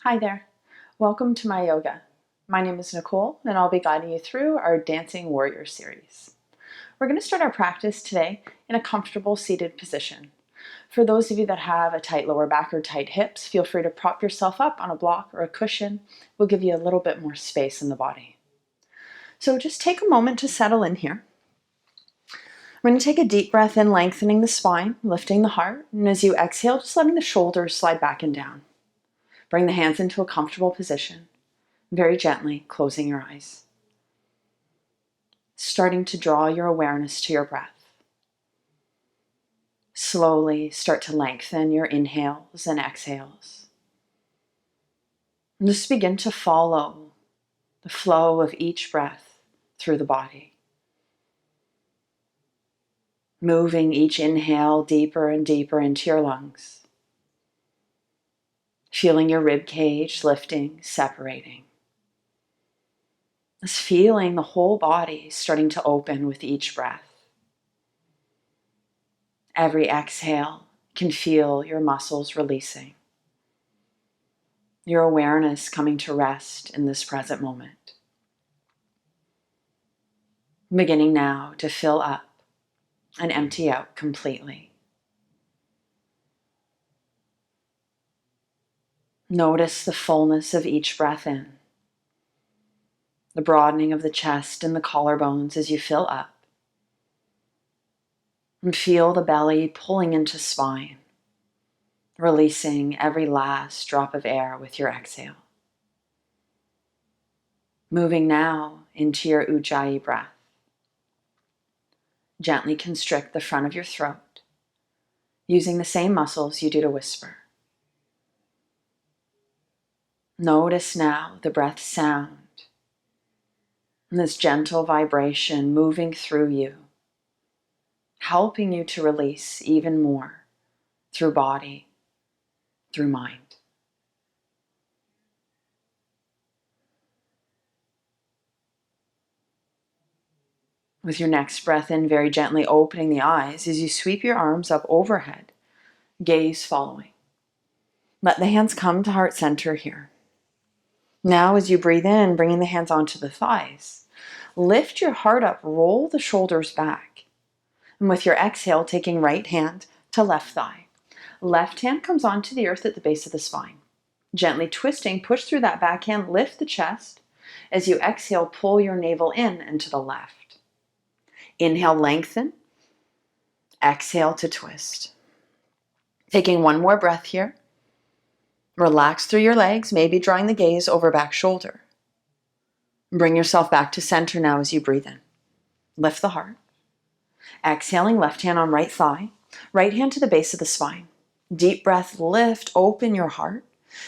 Hi there. Welcome to my yoga. My name is Nicole, and I'll be guiding you through our Dancing Warrior series. We're going to start our practice today in a comfortable seated position. For those of you that have a tight lower back or tight hips, feel free to prop yourself up on a block or a cushion. We'll give you a little bit more space in the body. So just take a moment to settle in here. We're going to take a deep breath in, lengthening the spine, lifting the heart, and as you exhale, just letting the shoulders slide back and down. Bring the hands into a comfortable position, very gently closing your eyes. Starting to draw your awareness to your breath. Slowly start to lengthen your inhales and exhales. And just begin to follow the flow of each breath through the body. Moving each inhale deeper and deeper into your lungs. Feeling your rib cage lifting, separating. Just feeling the whole body starting to open with each breath. Every exhale can feel your muscles releasing. Your awareness coming to rest in this present moment. Beginning now to fill up and empty out completely. Notice the fullness of each breath in. The broadening of the chest and the collarbones as you fill up. And feel the belly pulling into spine, releasing every last drop of air with your exhale. Moving now into your Ujjayi breath. Gently constrict the front of your throat, using the same muscles you do to whisper. Notice now the breath sound and this gentle vibration moving through you, helping you to release even more through body, through mind. With your next breath in, very gently opening the eyes as you sweep your arms up overhead, gaze following. Let the hands come to heart center here. Now as you breathe in, bringing the hands onto the thighs, lift your heart up, roll the shoulders back. And with your exhale, taking right hand to left thigh. Left hand comes onto the earth at the base of the spine. Gently twisting, push through that backhand, lift the chest. As you exhale, pull your navel in and to the left. Inhale, lengthen. Exhale to twist. Taking one more breath here. Relax through your legs, maybe drawing the gaze over back shoulder. Bring yourself back to center now as you breathe in. Lift the heart. Exhaling, left hand on right thigh. Right hand to the base of the spine. Deep breath, lift, open your heart.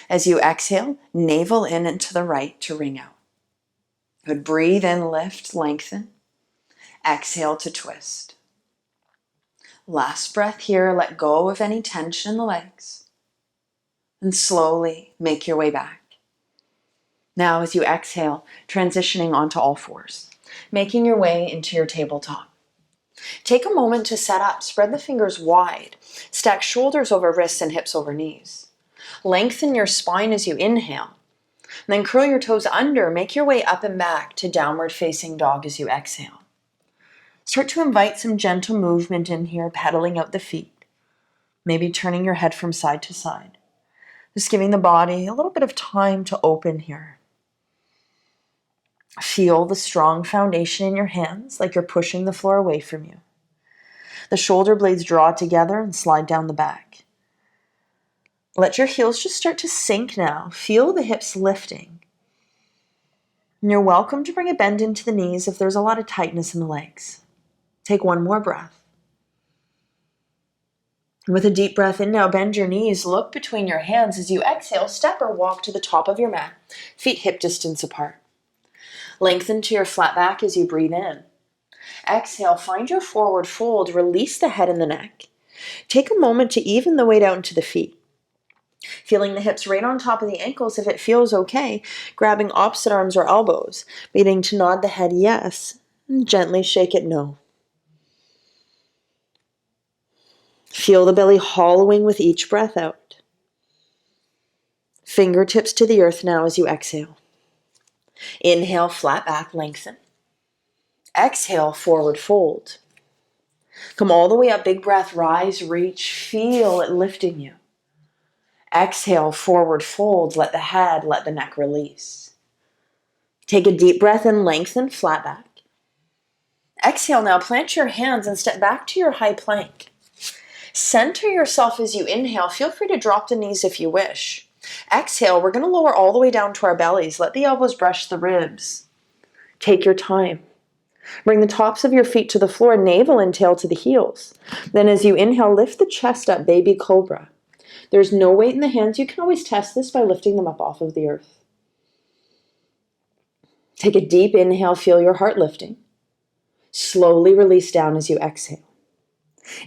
As you exhale, navel in and to the right to ring out. Good, breathe in, lift, lengthen. Exhale to twist. Last breath here, let go of any tension in the legs. And slowly make your way back. Now as you exhale, transitioning onto all fours, making your way into your tabletop. Take a moment to set up, spread the fingers wide, stack shoulders over wrists and hips over knees. Lengthen your spine as you inhale, then curl your toes under, make your way up and back to downward facing dog as you exhale. Start to invite some gentle movement in here, pedaling out the feet, maybe turning your head from side to side. Just giving the body a little bit of time to open here. Feel the strong foundation in your hands, like you're pushing the floor away from you. The shoulder blades draw together and slide down the back. Let your heels just start to sink now. Feel the hips lifting. And you're welcome to bring a bend into the knees if there's a lot of tightness in the legs. Take one more breath. With a deep breath in now, bend your knees, look between your hands as you exhale, step or walk to the top of your mat, feet hip distance apart. Lengthen to your flat back as you breathe in. Exhale, find your forward fold, release the head and the neck. Take a moment to even the weight out into the feet. Feeling the hips right on top of the ankles if it feels okay, grabbing opposite arms or elbows, beginning to nod the head yes, and gently shake it no. Feel the belly hollowing with each breath out. Fingertips to the earth now as you exhale. Inhale, flat back, lengthen. Exhale, forward fold. Come all the way up, big breath, rise, reach, feel it lifting you. Exhale, forward fold, let the head, let the neck release. Take a deep breath and lengthen, flat back. Exhale now, plant your hands and step back to your high plank. Center yourself as you inhale. Feel free to drop the knees if you wish. Exhale, we're going to lower all the way down to our bellies. Let the elbows brush the ribs. Take your time. Bring the tops of your feet to the floor, navel and tail to the heels. Then as you inhale, lift the chest up, baby cobra. There's no weight in the hands. You can always test this by lifting them up off of the earth. Take a deep inhale, feel your heart lifting. Slowly release down as you exhale.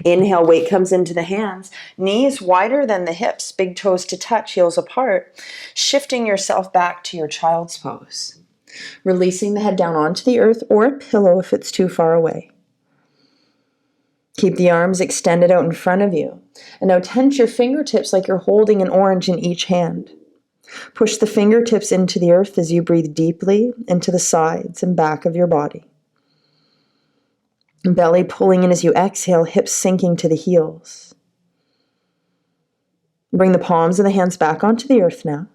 Inhale, weight comes into the hands, knees wider than the hips, big toes to touch, heels apart, shifting yourself back to your child's pose. Releasing the head down onto the earth or a pillow if it's too far away. Keep the arms extended out in front of you. And now tense your fingertips like you're holding an orange in each hand. Push the fingertips into the earth as you breathe deeply into the sides and back of your body. Belly pulling in as you exhale, hips sinking to the heels. Bring the palms of the hands back onto the earth now.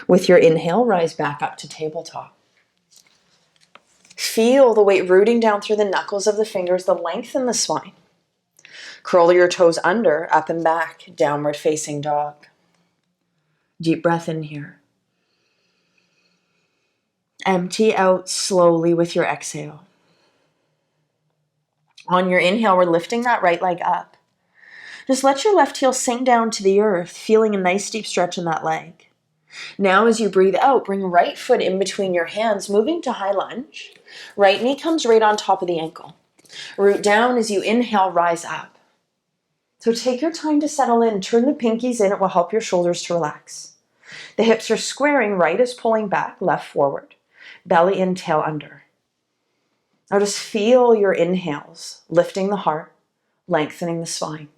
With your inhale, rise back up to tabletop. Feel the weight rooting down through the knuckles of the fingers, the length in the spine. Curl your toes under, up and back, downward facing dog. Deep breath in here. Empty out slowly with your exhale. On your inhale, we're lifting that right leg up. Just let your left heel sink down to the earth, feeling a nice deep stretch in that leg. Now as you breathe out, bring right foot in between your hands, moving to high lunge. Right knee comes right on top of the ankle. Root down as you inhale, rise up. So take your time to settle in. Turn the pinkies in. It will help your shoulders to relax. The hips are squaring. Right is pulling back, left forward. Belly in, tail under. Now just feel your inhales, lifting the heart, lengthening the spine.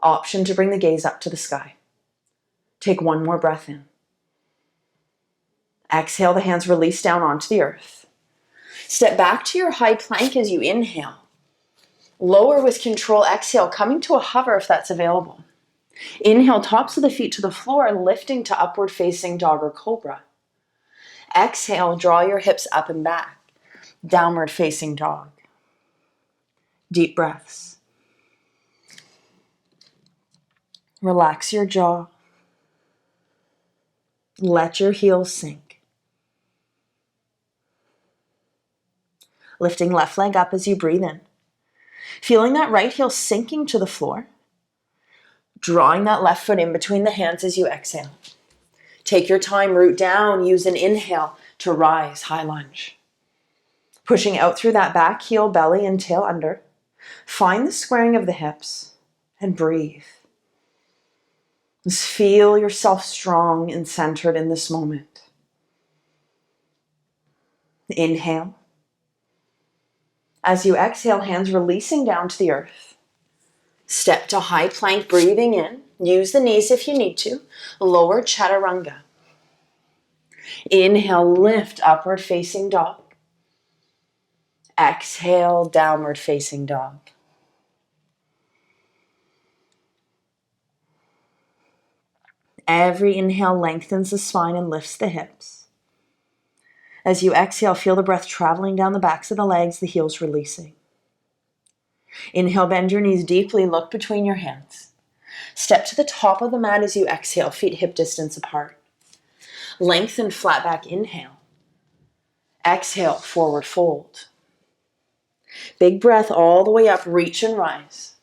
Option to bring the gaze up to the sky. Take one more breath in. Exhale, the hands release down onto the earth. Step back to your high plank as you inhale. Lower with control, exhale, coming to a hover if that's available. Inhale, tops of the feet to the floor, lifting to upward facing dog or cobra. Exhale, draw your hips up and back. Downward facing dog. Deep breaths. Relax your jaw. Let your heels sink. Lifting left leg up as you breathe in. Feeling that right heel sinking to the floor. Drawing that left foot in between the hands as you exhale. Take your time, root down, use an inhale to rise, high lunge. Pushing out through that back heel, belly and tail under. Find the squaring of the hips and breathe. Just feel yourself strong and centered in this moment. Inhale. As you exhale, hands releasing down to the earth. Step to high plank, breathing in. Use the knees if you need to. Lower chaturanga. Inhale, lift, upward facing dog. Exhale, downward facing dog. Every inhale lengthens the spine and lifts the hips. As you exhale, feel the breath traveling down the backs of the legs, the heels releasing. Inhale, bend your knees deeply, look between your hands. Step to the top of the mat as you exhale, feet hip distance apart. Lengthen flat back, inhale. Exhale, forward fold. Big breath all the way up, reach and rise.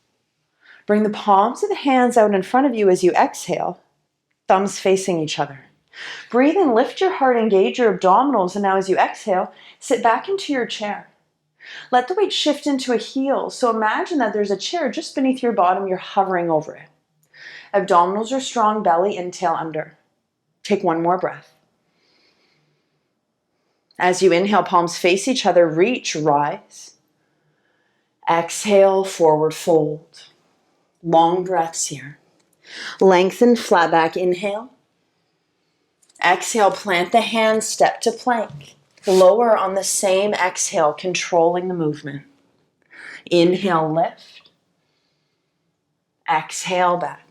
Bring the palms of the hands out in front of you as you exhale, thumbs facing each other. Breathe in, lift your heart, engage your abdominals, and now as you exhale, sit back into your chair. Let the weight shift into a heel. So imagine that there's a chair just beneath your bottom, you're hovering over it. Abdominals are strong, belly in, tail under. Take one more breath. As you inhale, palms face each other, reach, rise. Exhale, forward fold. Long breaths here. Lengthen, flat back, inhale. Exhale, plant the hands, step to plank. Lower on the same exhale, controlling the movement. Inhale, lift. Exhale, back.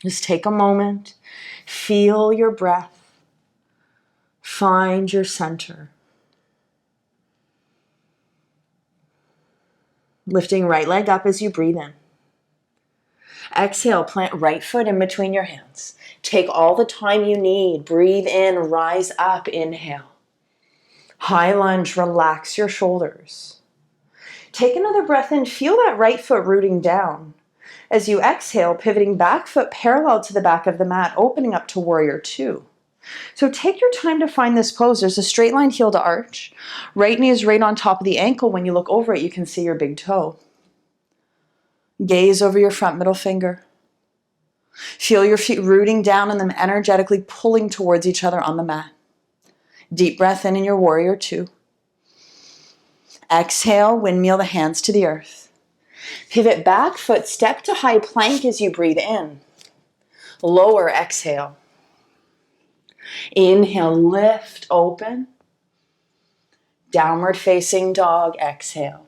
Just take a moment. Feel your breath. Find your center. Lifting right leg up as you breathe in. Exhale, plant right foot in between your hands. Take all the time you need. Breathe in, rise up, inhale. High lunge, relax your shoulders. Take another breath in, feel that right foot rooting down. As you exhale, pivoting back foot parallel to the back of the mat, opening up to warrior two. So take your time to find this pose. There's a straight line heel to arch. Right knee is right on top of the ankle. When you look over it, you can see your big toe. Gaze over your front middle finger. Feel your feet rooting down and them energetically pulling towards each other on the mat. Deep breath in your warrior two. Exhale, windmill the hands to the earth. Pivot back foot, step to high plank as you breathe in. Lower, exhale. Inhale, lift, open. Downward facing dog, exhale.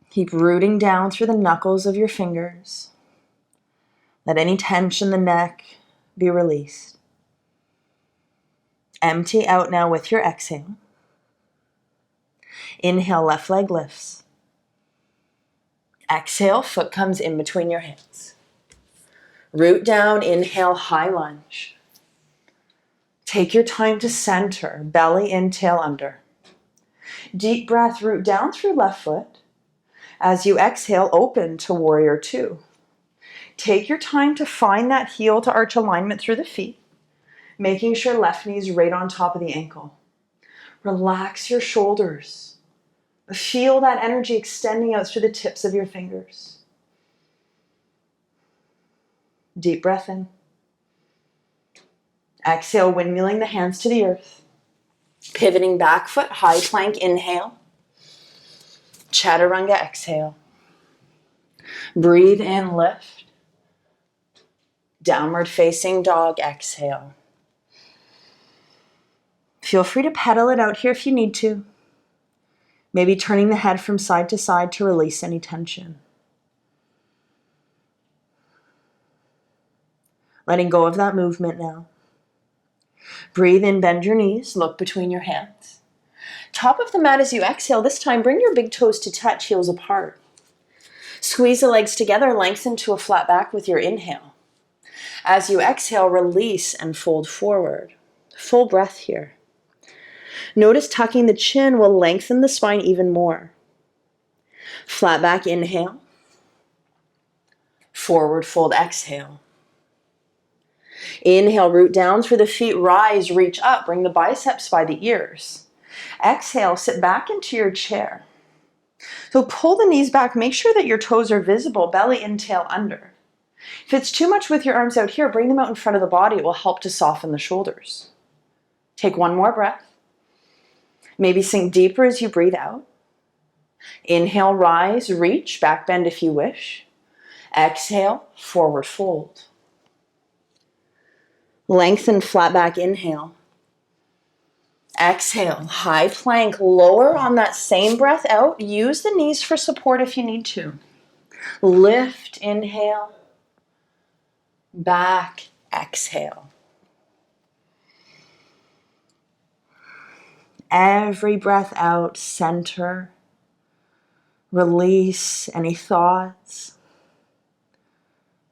Keep rooting down through the knuckles of your fingers. Let any tension in the neck be released. Empty out now with your exhale. Inhale, left leg lifts. Exhale, foot comes in between your hands. Root down, inhale, high lunge. Take your time to center, belly in, tail under. Deep breath, root down through left foot. As you exhale, open to warrior two. Take your time to find that heel to arch alignment through the feet, making sure left knee is right on top of the ankle. Relax your shoulders. Feel that energy extending out through the tips of your fingers. Deep breath in. Exhale, windmilling the hands to the earth. Pivoting back foot, high plank, inhale. Chaturanga, exhale. Breathe in, lift. Downward facing dog, exhale. Feel free to pedal it out here if you need to. Maybe turning the head from side to side to release any tension. Letting go of that movement now. Breathe in, bend your knees, look between your hands. Top of the mat as you exhale. This time, bring your big toes to touch, heels apart. Squeeze the legs together, lengthen to a flat back with your inhale. As you exhale, release and fold forward. Full breath here. Notice tucking the chin will lengthen the spine even more. Flat back, inhale. Forward fold, exhale. Inhale, root down through the feet, rise, reach up, bring the biceps by the ears. Exhale, sit back into your chair. So pull the knees back, make sure that your toes are visible, belly in, tail under. If it's too much with your arms out here, bring them out in front of the body. It will help to soften the shoulders. Take one more breath. Maybe sink deeper as you breathe out. Inhale, rise, reach, back bend if you wish. Exhale, forward fold. Lengthen, flat back, inhale. Exhale, high plank, lower on that same breath out. Use the knees for support if you need to. Lift, inhale. Back, exhale. Every breath out, center. Release any thoughts,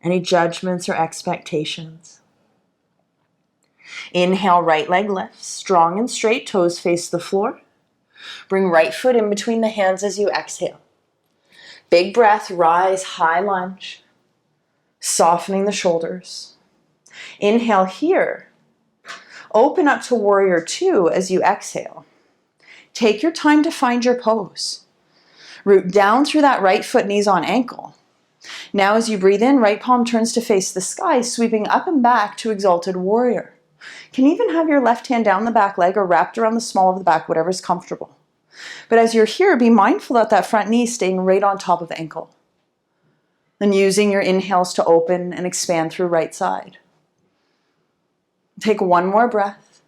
any judgments or expectations. Inhale, right leg lifts, strong and straight, toes face the floor. Bring right foot in between the hands as you exhale. Big breath, rise, high lunge, softening the shoulders. Inhale here. Open up to warrior two as you exhale. Take your time to find your pose. Root down through that right foot, knees on ankle. Now as you breathe in, right palm turns to face the sky, sweeping up and back to Exalted Warrior. You can even have your left hand down the back leg or wrapped around the small of the back, whatever's comfortable. But as you're here, be mindful that that front knee is staying right on top of the ankle. And using your inhales to open and expand through right side. Take one more breath.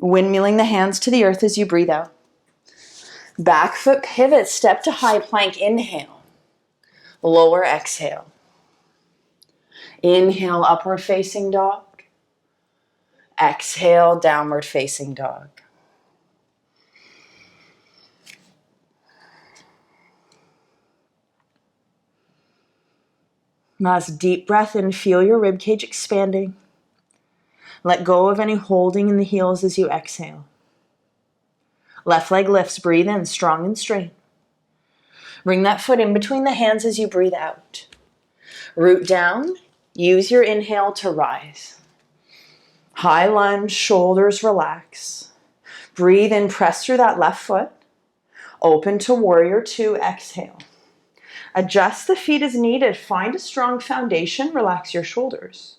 Windmilling the hands to the earth as you breathe out. Back foot pivot, step to high plank, inhale. Lower exhale. Inhale, upward facing dog. Exhale, downward facing dog. Last deep breath in, feel your ribcage expanding. Let go of any holding in the heels as you exhale. Left leg lifts, breathe in, strong and straight. Bring that foot in between the hands as you breathe out. Root down, use your inhale to rise. High lunge, shoulders relax. Breathe in, press through that left foot. Open to warrior two, exhale. Adjust the feet as needed. Find a strong foundation, relax your shoulders.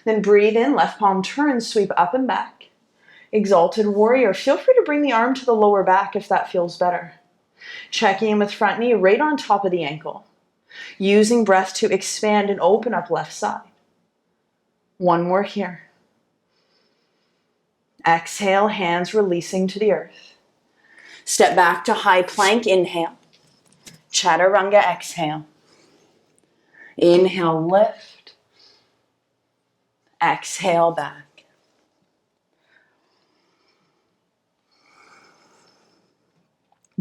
Then breathe in, left palm turns, sweep up and back. Exalted warrior. Feel free to bring the arm to the lower back if that feels better. Checking in with front knee right on top of the ankle. Using breath to expand and open up left side. One more here. Exhale, hands releasing to the earth. Step back to high plank, inhale. Chaturanga, exhale. Inhale, lift. Exhale, back.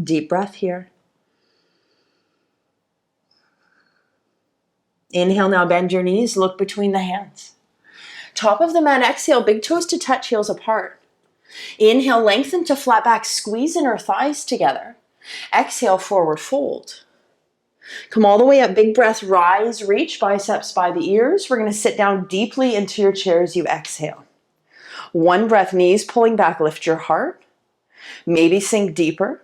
Deep breath here. Inhale, now bend your knees, look between the hands. Top of the mat, exhale, big toes to touch, heels apart. Inhale, lengthen to flat back, squeeze inner thighs together. Exhale, forward fold. Come all the way up, big breath, rise, reach, biceps by the ears. We're going to sit down deeply into your chair as you exhale. One breath, knees pulling back, lift your heart. Maybe sink deeper.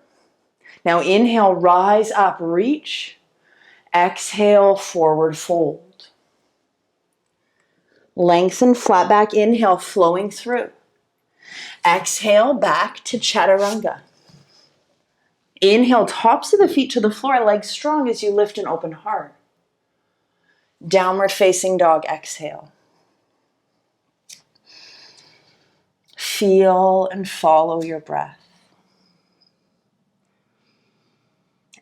Now inhale, rise up, reach. Exhale, forward fold. Lengthen, flat back, inhale, flowing through. Exhale, back to chaturanga. Inhale, tops of the feet to the floor, legs strong as you lift and open heart. Downward facing dog, exhale. Feel and follow your breath.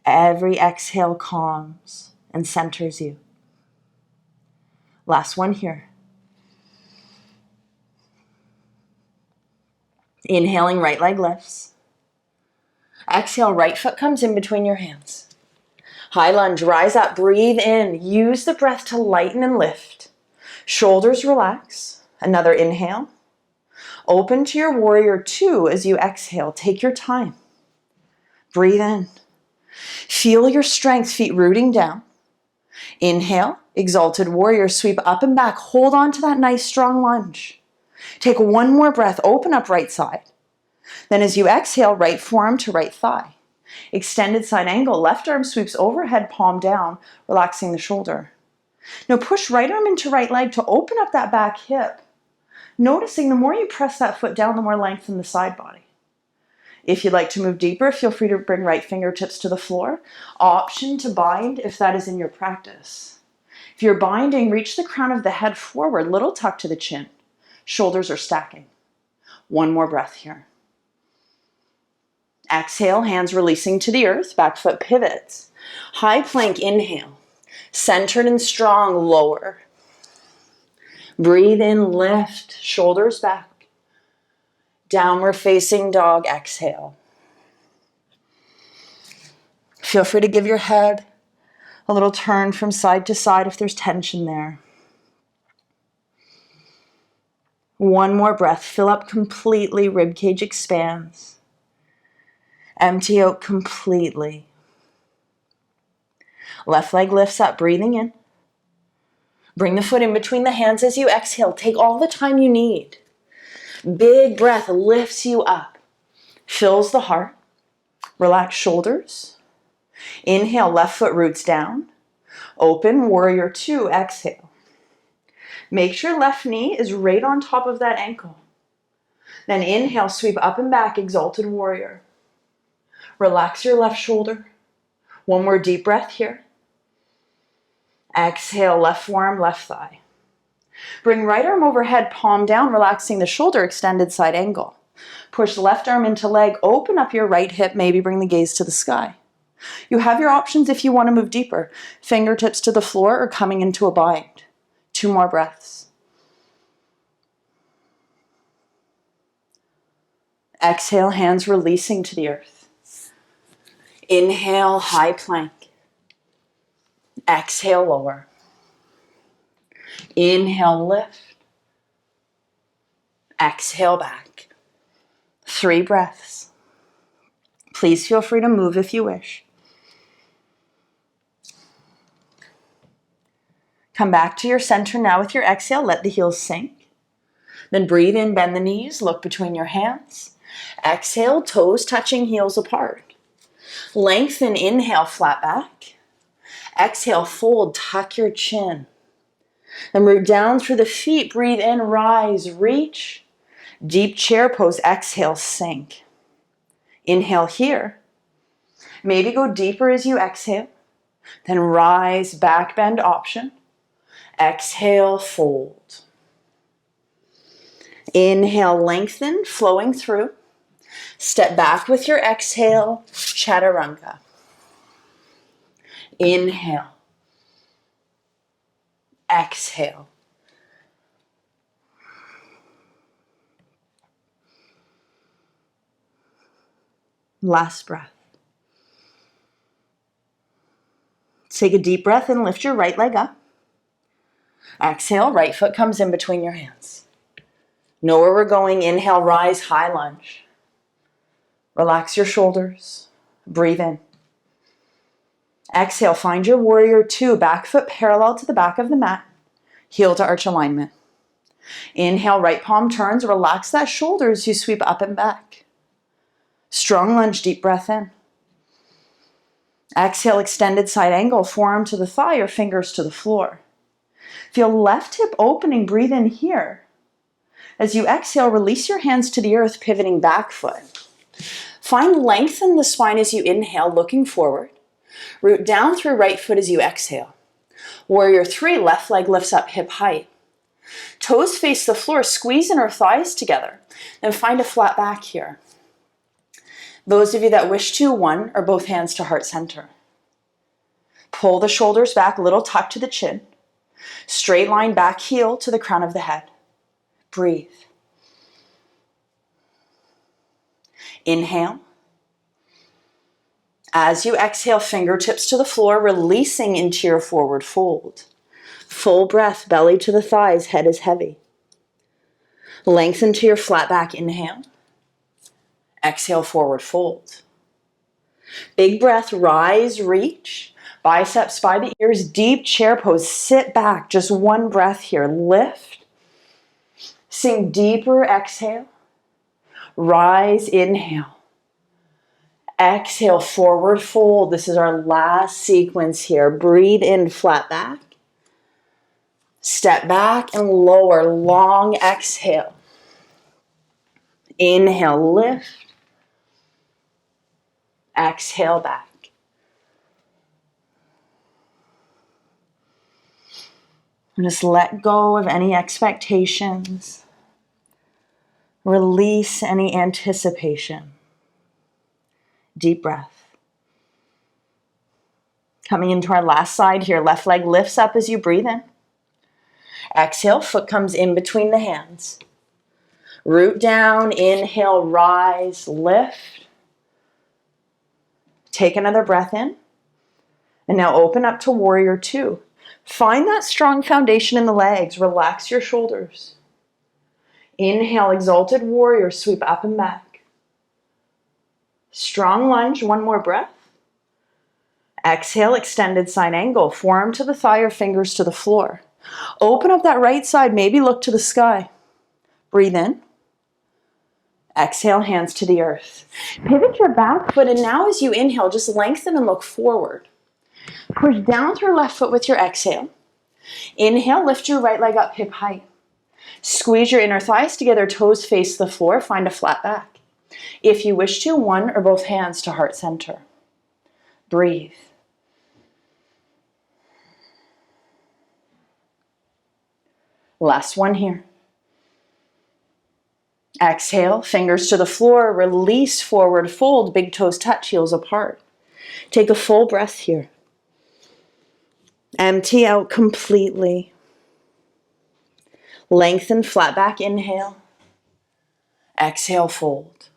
Every exhale calms and centers you. Last one here. Inhaling, right leg lifts. Exhale, right foot comes in between your hands. High lunge, rise up, breathe in. Use the breath to lighten and lift. Shoulders relax. Another inhale. Open to your warrior two as you exhale. Take your time. Breathe in. Feel your strength, feet rooting down. Inhale, exalted warrior, sweep up and back. Hold on to that nice strong lunge. Take one more breath, open up right side. Then as you exhale, right forearm to right thigh. Extended side angle, left arm sweeps overhead, palm down, relaxing the shoulder. Now push right arm into right leg to open up that back hip. Noticing the more you press that foot down, the more length in the side body. If you'd like to move deeper, feel free to bring right fingertips to the floor. Option to bind if that is in your practice. If you're binding, reach the crown of the head forward, little tuck to the chin. Shoulders are stacking. One more breath here. Exhale, hands releasing to the earth, back foot pivots. High plank, inhale. Centered and strong, lower. Breathe in, lift, shoulders back. Downward facing dog, exhale. Feel free to give your head a little turn from side to side if there's tension there. One more breath, fill up completely, ribcage expands. Empty out completely. Left leg lifts up, breathing in. Bring the foot in between the hands as you exhale. Take all the time you need. Big breath lifts you up. Fills the heart. Relax shoulders. Inhale, left foot roots down. Open, warrior two, exhale. Make sure left knee is right on top of that ankle. Then inhale, sweep up and back, Exalted Warrior. Relax your left shoulder. One more deep breath here. Exhale, left forearm, left thigh. Bring right arm overhead, palm down, relaxing the shoulder, extended side angle. Push left arm into leg, open up your right hip, maybe bring the gaze to the sky. You have your options if you want to move deeper. Fingertips to the floor or coming into a bind. 2 more breaths. Exhale, hands releasing to the earth. Inhale, high plank. Exhale, lower. Inhale, lift. Exhale, back. 3 breaths. Please feel free to move if you wish. Come back to your center now with your exhale. Let the heels sink. Then breathe in, bend the knees, look between your hands. Exhale, toes touching, heels apart. Lengthen, inhale, flat back. Exhale, fold, tuck your chin. Then root down through the feet, breathe in, rise, reach. Deep chair pose, exhale, sink. Inhale here. Maybe go deeper as you exhale. Then rise, back bend option. Exhale, fold. Inhale, lengthen, flowing through. Step back with your exhale, chaturanga. Inhale. Exhale. Last breath. Take a deep breath and lift your right leg up. Exhale, right foot comes in between your hands. Know where we're going. Inhale, rise, high lunge. Relax your shoulders. Breathe in. Exhale, find your warrior 2. Back foot parallel to the back of the mat. Heel to arch alignment. Inhale, right palm turns. Relax that shoulder as you sweep up and back. Strong lunge, deep breath in. Exhale, extended side angle, forearm to the thigh or fingers to the floor. Feel left hip opening, breathe in here. As you exhale, release your hands to the earth, pivoting back foot. Find length in the spine as you inhale, looking forward. Root down through right foot as you exhale. Warrior 3, left leg lifts up hip height. Toes face the floor, squeeze inner thighs together. Then find a flat back here. Those of you that wish to, 1 or both hands to heart center. Pull the shoulders back, little tuck to the chin. Straight line back heel to the crown of the head. Breathe. Inhale. As you exhale, fingertips to the floor, releasing into your forward fold. Full breath, belly to the thighs, head is heavy. Lengthen to your flat back, inhale. Exhale, forward fold. Big breath, rise, reach. Biceps by the ears, deep chair pose, sit back. Just 1 breath here, lift. Sink deeper, exhale. Rise, inhale. Exhale, forward fold. This is our last sequence here. Breathe in, flat back. Step back and lower, long exhale. Inhale, lift. Exhale, back. And just let go of any expectations. Release any anticipation. Deep breath. Coming into our last side here, left leg lifts up as you breathe in. Exhale, foot comes in between the hands. Root down, inhale, rise, lift. Take another breath in. And now open up to warrior 2. Find that strong foundation in the legs. Relax your shoulders. Inhale, exalted warrior, sweep up and back. Strong lunge, 1 more breath. Exhale, extended side angle, forearm to the thigh or fingers to the floor. Open up that right side, maybe look to the sky. Breathe in. Exhale, hands to the earth. Pivot your back foot, and now as you inhale, just lengthen and look forward. Push down through left foot with your exhale. Inhale, lift your right leg up hip height. Squeeze your inner thighs together, toes face the floor, find a flat back. If you wish to, one or both hands to heart center. Breathe. Last one here. Exhale, fingers to the floor, release forward fold, big toes touch, heels apart. Take a full breath here. Empty out completely. Lengthen, flat back, inhale. Exhale, fold.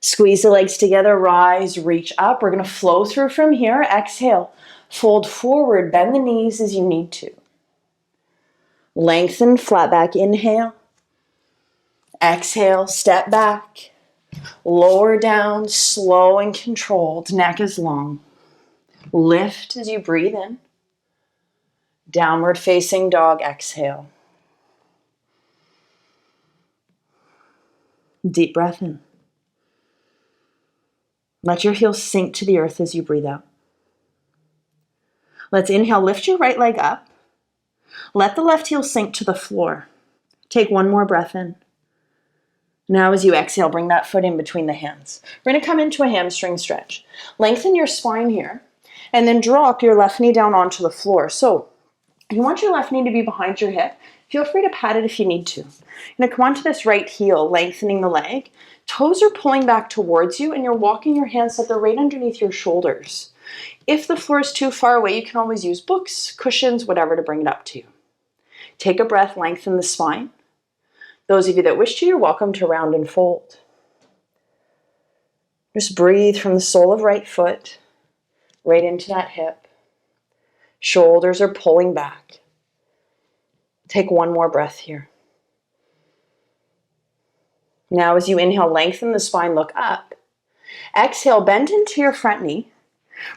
Squeeze the legs together, rise, reach up. We're going to flow through from here. Exhale, fold forward, bend the knees as you need to. Lengthen, flat back, inhale. Exhale, step back. Lower down, slow and controlled. Neck is long. Lift as you breathe in. Downward facing dog, exhale. Deep breath in. Let your heels sink to the earth as you breathe out. Let's inhale, lift your right leg up. Let the left heel sink to the floor. Take one more breath in. Now as you exhale, bring that foot in between the hands. We're going to come into a hamstring stretch. Lengthen your spine here, and then drop your left knee down onto the floor. So you want your left knee to be behind your hip. Feel free to pat it if you need to. You're going to come onto this right heel, lengthening the leg. Toes are pulling back towards you, and you're walking your hands so that they're right underneath your shoulders. If the floor is too far away, you can always use books, cushions, whatever to bring it up to you. Take a breath, lengthen the spine. Those of you that wish to, you're welcome to round and fold. Just breathe from the sole of right foot right into that hip. Shoulders are pulling back. Take one more breath here. Now as you inhale, lengthen the spine, look up. Exhale, bend into your front knee.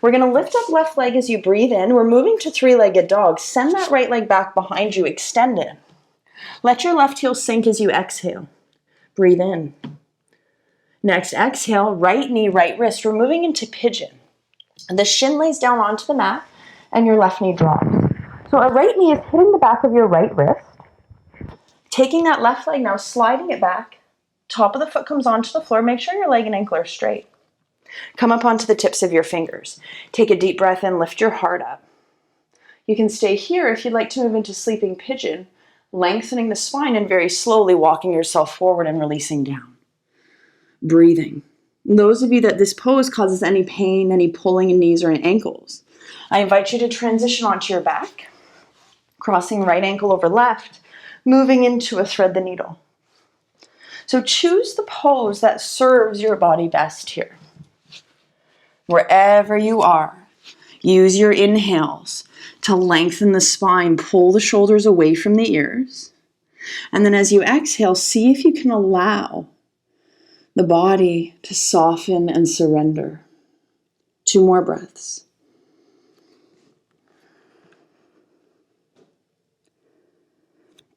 We're going to lift up left leg as you breathe in. We're moving to three-legged dog. Send that right leg back behind you, extend it. Let your left heel sink as you exhale. Breathe in. Next, exhale, right knee, right wrist. We're moving into pigeon. The shin lays down onto the mat and your left knee drops. So a right knee is hitting the back of your right wrist. Taking that left leg now, sliding it back. Top of the foot comes onto the floor. Make sure your leg and ankle are straight. Come up onto the tips of your fingers. Take a deep breath in, lift your heart up. You can stay here if you'd like to move into sleeping pigeon, lengthening the spine and very slowly walking yourself forward and releasing down. Breathing. Those of you that this pose causes any pain, any pulling in knees or in ankles, I invite you to transition onto your back, crossing right ankle over left, moving into a thread the needle. So choose the pose that serves your body best here. Wherever you are, use your inhales to lengthen the spine, pull the shoulders away from the ears. And then as you exhale, see if you can allow the body to soften and surrender. 2 more breaths.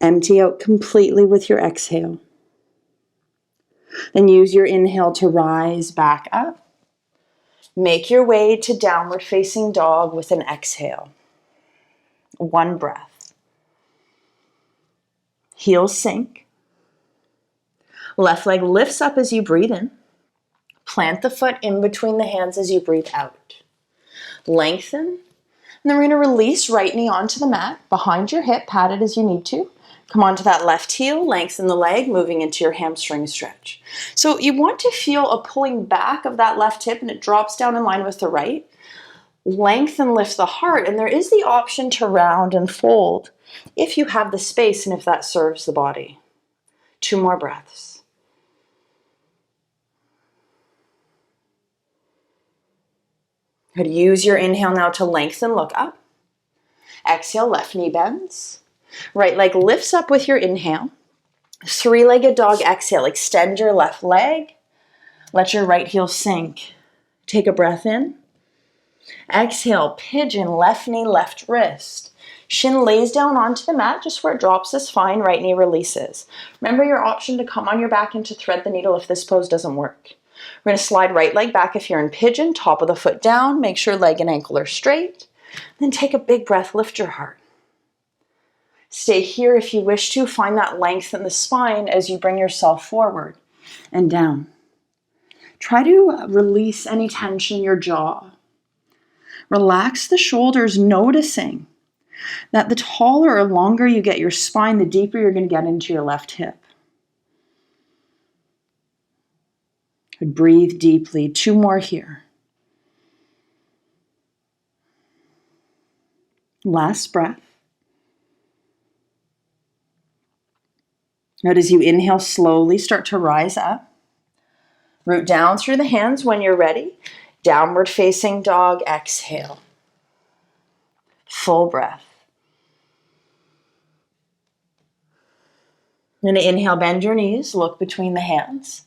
Empty out completely with your exhale. Then use your inhale to rise back up. Make your way to downward facing dog with an exhale. 1 breath. Heels sink. Left leg lifts up as you breathe in. Plant the foot in between the hands as you breathe out. Lengthen. And then we're going to release right knee onto the mat, behind your hip, pat it as you need to. Come onto that left heel, lengthen the leg, moving into your hamstring stretch. So you want to feel a pulling back of that left hip and it drops down in line with the right. Lengthen, lift the heart, and there is the option to round and fold if you have the space and if that serves the body. 2 more breaths. Good. Use your inhale now to lengthen, look up. Exhale, left knee bends. Right leg lifts up with your inhale. 3-legged dog, exhale. Extend your left leg. Let your right heel sink. Take a breath in. Exhale, pigeon, left knee, left wrist. Shin lays down onto the mat, just where it drops is fine. Right knee releases. Remember your option to come on your back and to thread the needle if this pose doesn't work. We're going to slide right leg back if you're in pigeon, top of the foot down. Make sure leg and ankle are straight. Then take a big breath, lift your heart. Stay here if you wish to. Find that length in the spine as you bring yourself forward and down. Try to release any tension in your jaw. Relax the shoulders, noticing that the taller or longer you get your spine, the deeper you're going to get into your left hip. Breathe deeply. 2 more here. Last breath. Note as you inhale, slowly start to rise up. Root down through the hands when you're ready. Downward facing dog, exhale. Full breath. Then inhale, bend your knees, look between the hands.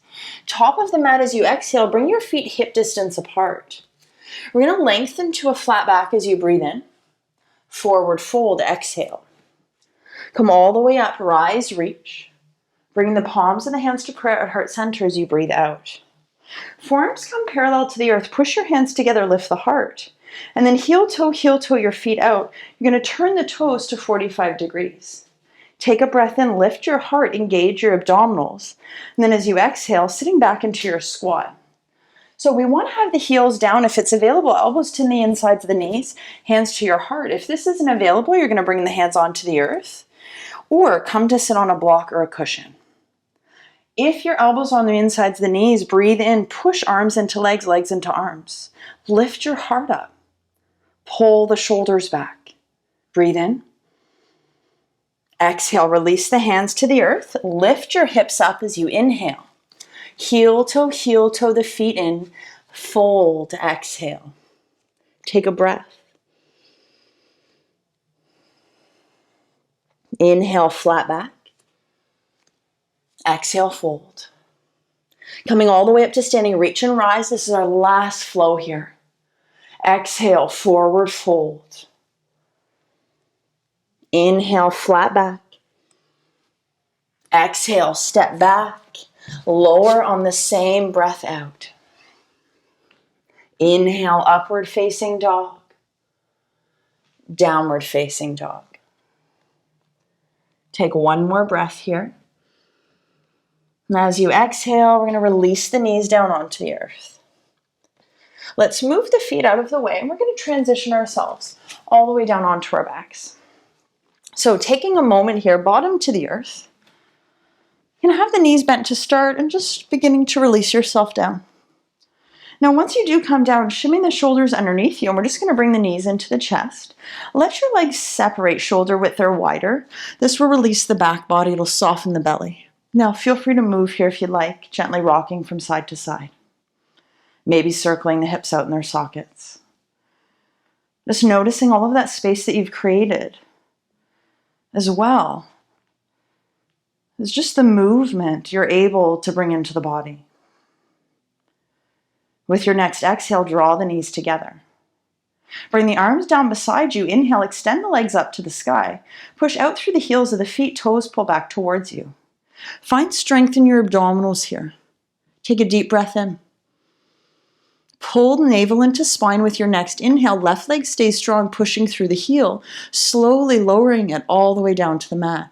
Top of the mat as you exhale, bring your feet hip distance apart. We're going to lengthen to a flat back as you breathe in. Forward fold, exhale. Come all the way up, rise, reach. Bring the palms of the hands to prayer at heart center as you breathe out. Forearms come parallel to the earth. Push your hands together, lift the heart. And then heel toe, your feet out. You're going to turn the toes to 45 degrees. Take a breath in, lift your heart, engage your abdominals. And then as you exhale, sitting back into your squat. So we want to have the heels down if it's available, elbows to the insides of the knees, hands to your heart. If this isn't available, you're going to bring the hands onto the earth or come to sit on a block or a cushion. If your elbows on the insides of the knees, breathe in, push arms into legs, legs into arms. Lift your heart up. Pull the shoulders back. Breathe in. Exhale, release the hands to the earth. Lift your hips up as you inhale. Heel toe, the feet in. Fold, exhale. Take a breath. Inhale, flat back. Exhale, fold. Coming all the way up to standing, reach and rise. This is our last flow here. Exhale, forward fold. Inhale, flat back. Exhale, step back. Lower on the same breath out. Inhale, upward facing dog. Downward facing dog. Take 1 more breath here. And as you exhale, we're going to release the knees down onto the earth. Let's move the feet out of the way and we're going to transition ourselves all the way down onto our backs. So taking a moment here, bottom to the earth. You're going to have the knees bent to start and just beginning to release yourself down. Now once you do come down, shimmy the shoulders underneath you and we're just going to bring the knees into the chest. Let your legs separate shoulder width or wider. This will release the back body, it'll soften the belly. Now feel free to move here if you'd like, gently rocking from side to side. Maybe circling the hips out in their sockets. Just noticing all of that space that you've created as well as just the movement you're able to bring into the body. With your next exhale, draw the knees together. Bring the arms down beside you. Inhale, extend the legs up to the sky. Push out through the heels of the feet, toes pull back towards you. Find strength in your abdominals here. Take a deep breath in. Pull the navel into spine with your next inhale. Left leg stays strong, pushing through the heel, slowly lowering it all the way down to the mat.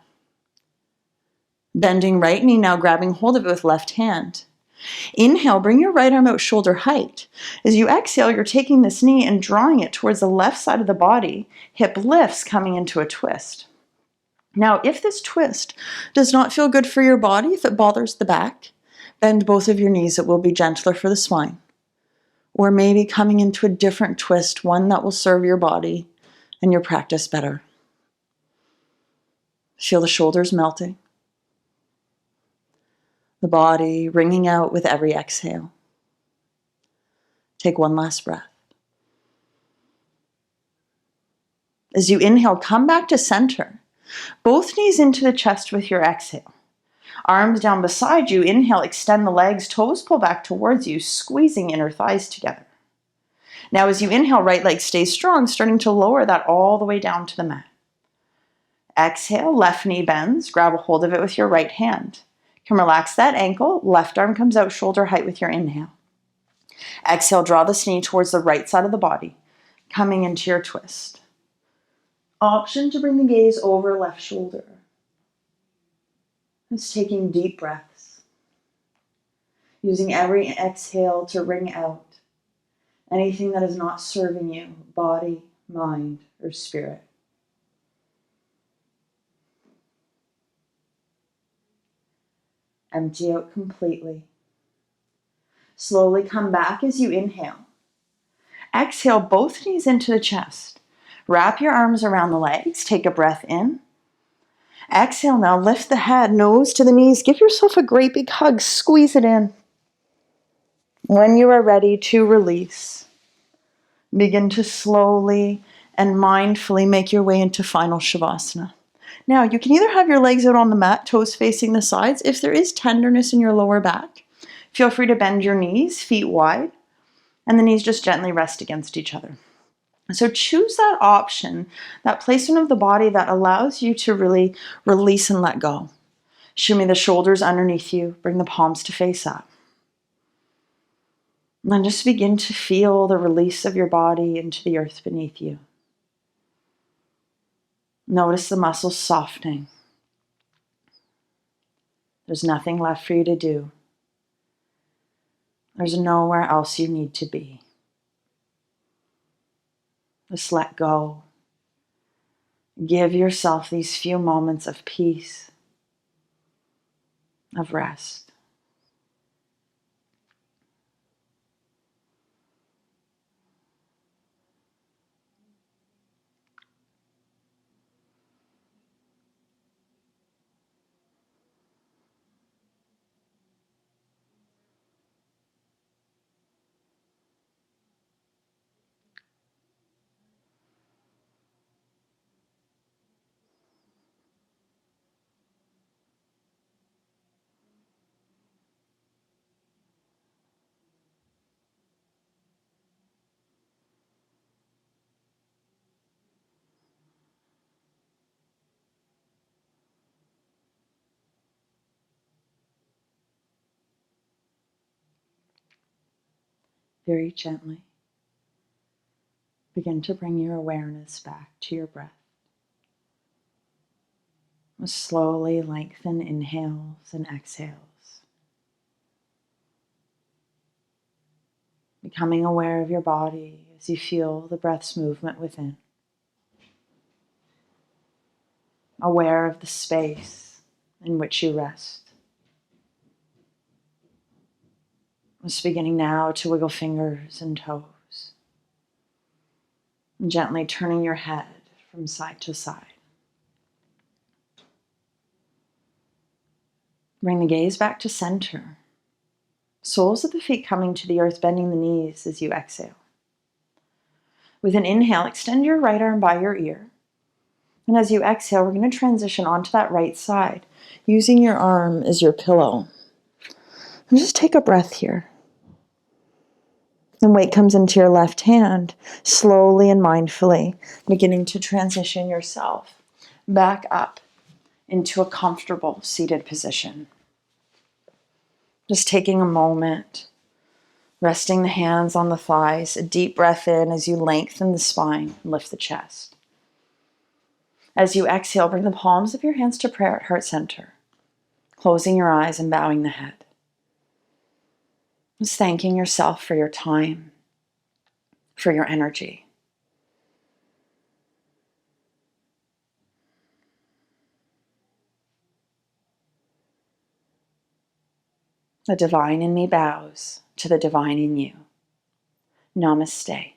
Bending right knee, now grabbing hold of it with left hand. Inhale, bring your right arm out shoulder height. As you exhale, you're taking this knee and drawing it towards the left side of the body. Hip lifts, coming into a twist. Now, if this twist does not feel good for your body, if it bothers the back, bend both of your knees. It will be gentler for the spine. Or maybe coming into a different twist, one that will serve your body and your practice better. Feel the shoulders melting. The body wringing out with every exhale. Take 1 last breath. As you inhale, come back to center. Both knees into the chest with your exhale. Arms down beside you. Inhale, extend the legs, toes pull back towards you, squeezing inner thighs together. Now as you inhale, right leg stays strong, starting to lower that all the way down to the mat. Exhale, left knee bends, grab a hold of it with your right hand. You can relax that ankle, left arm comes out shoulder height with your inhale. Exhale, draw this knee towards the right side of the body, coming into your twist. Option to bring the gaze over left shoulder. Just taking deep breaths. Using every exhale to wring out anything that is not serving you, body, mind, or spirit. Empty out completely. Slowly come back as you inhale. Exhale both knees into the chest. Wrap your arms around the legs. Take a breath in. Exhale now. Lift the head, nose to the knees. Give yourself a great big hug. Squeeze it in. When you are ready to release, begin to slowly and mindfully make your way into final Shavasana. Now, you can either have your legs out on the mat, toes facing the sides. If there is tenderness in your lower back, feel free to bend your knees, feet wide, and the knees just gently rest against each other. So choose that option, that placement of the body that allows you to really release and let go. Shimmy the shoulders underneath you, bring the palms to face up. And then just begin to feel the release of your body into the earth beneath you. Notice the muscles softening. There's nothing left for you to do. There's nowhere else you need to be. Just let go. Give yourself these few moments of peace, of rest. Very gently, begin to bring your awareness back to your breath. Slowly lengthen inhales and exhales. Becoming aware of your body as you feel the breath's movement within. Aware of the space in which you rest. Just beginning now to wiggle fingers and toes. And gently turning your head from side to side. Bring the gaze back to center. Soles of the feet coming to the earth, bending the knees as you exhale. With an inhale, extend your right arm by your ear. And as you exhale, we're going to transition onto that right side, using your arm as your pillow. And just take a breath here. And weight comes into your left hand, slowly and mindfully, beginning to transition yourself back up into a comfortable seated position. Just taking a moment, resting the hands on the thighs, a deep breath in as you lengthen the spine and lift the chest. As you exhale, bring the palms of your hands to prayer at heart center, closing your eyes and bowing the head. Just thanking yourself for your time, for your energy. The divine in me bows to the divine in you. Namaste.